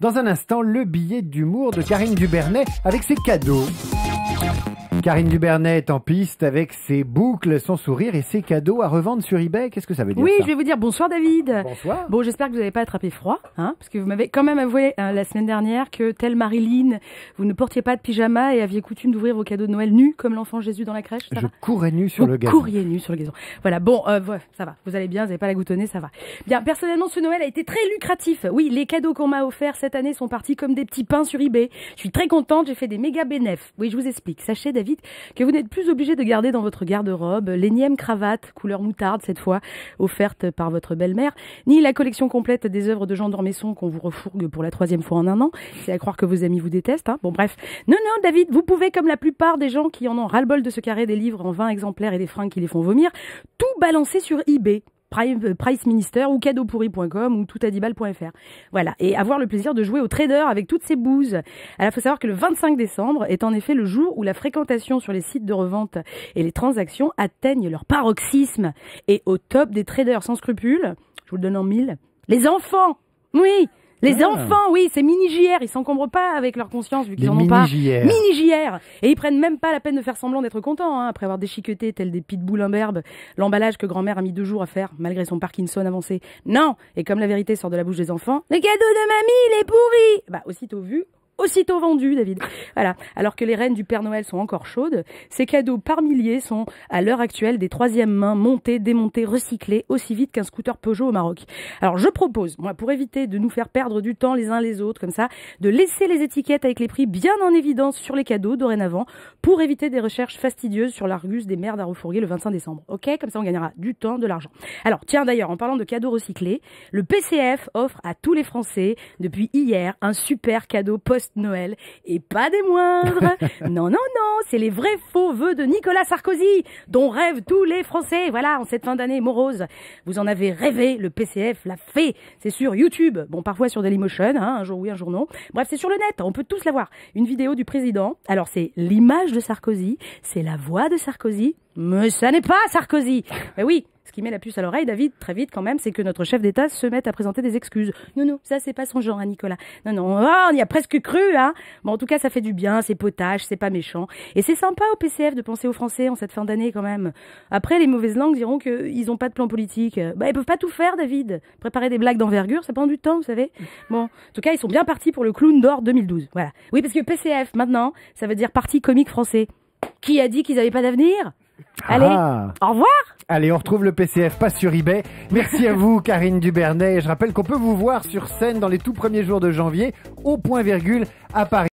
Dans un instant, le billet d'humour de Karine Dubernet avec ses cadeaux. Karine Dubernet est en piste avec ses boucles, son sourire et ses cadeaux à revendre sur eBay. Qu'est-ce que ça veut dire? Oui, ça je vais vous dire bonsoir David. Bonsoir. Bon, j'espère que vous n'avez pas attrapé froid, parce que vous m'avez quand même avoué la semaine dernière que, telle Marilyn, vous ne portiez pas de pyjama et aviez coutume d'ouvrir vos cadeaux de Noël nus comme l'enfant Jésus dans la crèche. Je courais nu sur le gazon. Vous couriez nu sur le gazon. Voilà, bon, ça va. Vous allez bien, vous n'avez pas la goutonnée, ça va. Bien, personnellement, ce Noël a été très lucratif. Oui, les cadeaux qu'on m'a offerts cette année sont partis comme des petits pains sur eBay. Je suis très contente, j'ai fait des méga bénéfices. Oui, je vous explique. Sachez, David, que vous n'êtes plus obligé de garder dans votre garde-robe l'énième cravate couleur moutarde cette fois offerte par votre belle-mère, ni la collection complète des œuvres de Jean d'Ormesson qu'on vous refourgue pour la 3e fois en un an. C'est à croire que vos amis vous détestent. Bon bref, non David, vous pouvez comme la plupart des gens qui en ont ras-le-bol de se carrer des livres en 20 exemplaires et des fringues qui les font vomir, tout balancer sur eBay. Price Minister ou cadeaupourri.com ou toutadibal.fr. Voilà. Et avoir le plaisir de jouer au trader avec toutes ces bouses. Alors, faut savoir que le 25 décembre est en effet le jour où la fréquentation sur les sites de revente et les transactions atteignent leur paroxysme. Et au top des traders sans scrupules, je vous le donne en 1000, les enfants! Oui! Les enfants, oui, c'est mini-JR, ils s'encombrent pas avec leur conscience vu qu'ils en ont pas. Mini-JR. Et ils prennent même pas la peine de faire semblant d'être contents, après avoir déchiqueté tel des pitbulls imberbes l'emballage que grand-mère a mis 2 jours à faire, malgré son Parkinson avancé. Non. Et comme la vérité sort de la bouche des enfants, le cadeau de mamie, il est pourri! Aussitôt vu, aussitôt vendu, David. Voilà. Alors que les reines du Père Noël sont encore chaudes, ces cadeaux par milliers sont, à l'heure actuelle, des 3e mains montés, démontés, recyclés, aussi vite qu'un scooter Peugeot au Maroc. Alors, je propose, moi, pour éviter de nous faire perdre du temps les uns les autres, comme ça, de laisser les étiquettes avec les prix bien en évidence sur les cadeaux, dorénavant, pour éviter des recherches fastidieuses sur l'Argus des merdes à refourguer le 25 décembre. Ok? Comme ça, on gagnera du temps, de l'argent. Alors, tiens, d'ailleurs, en parlant de cadeaux recyclés, le PCF offre à tous les Français, depuis hier, un super cadeau Noël, et pas des moindres. Non, c'est les vrais faux vœux de Nicolas Sarkozy, dont rêvent tous les Français, voilà, en cette fin d'année morose. Vous en avez rêvé, le PCF l'a fait. C'est sur YouTube, bon, parfois sur Dailymotion, un jour oui, un jour non. Bref, c'est sur le net, on peut tous la voir. Une vidéo du président, alors c'est l'image de Sarkozy, c'est la voix de Sarkozy, mais ça n'est pas Sarkozy. Mais oui, ce qui met la puce à l'oreille, David, très vite quand même, c'est que notre chef d'État se mette à présenter des excuses. Non, ça c'est pas son genre, Nicolas. Non, on y a presque cru, Bon, en tout cas, ça fait du bien, c'est potage, c'est pas méchant. Et c'est sympa au PCF de penser aux Français en cette fin d'année quand même. Après, les mauvaises langues diront qu'ils ont pas de plan politique. Ils peuvent pas tout faire, David. Préparer des blagues d'envergure, ça prend du temps, vous savez. Bon, en tout cas, ils sont bien partis pour le Clown d'Or 2012. Voilà. Oui, parce que PCF, maintenant, ça veut dire Parti comique français. Qui a dit qu'ils avaient pas d'avenir? Allez, au revoir. Allez, on retrouve le PCF pas sur eBay. Merci à vous, Karine Dubernet. Je rappelle qu'on peut vous voir sur scène dans les tout premiers jours de janvier, au Point Virgule, à Paris.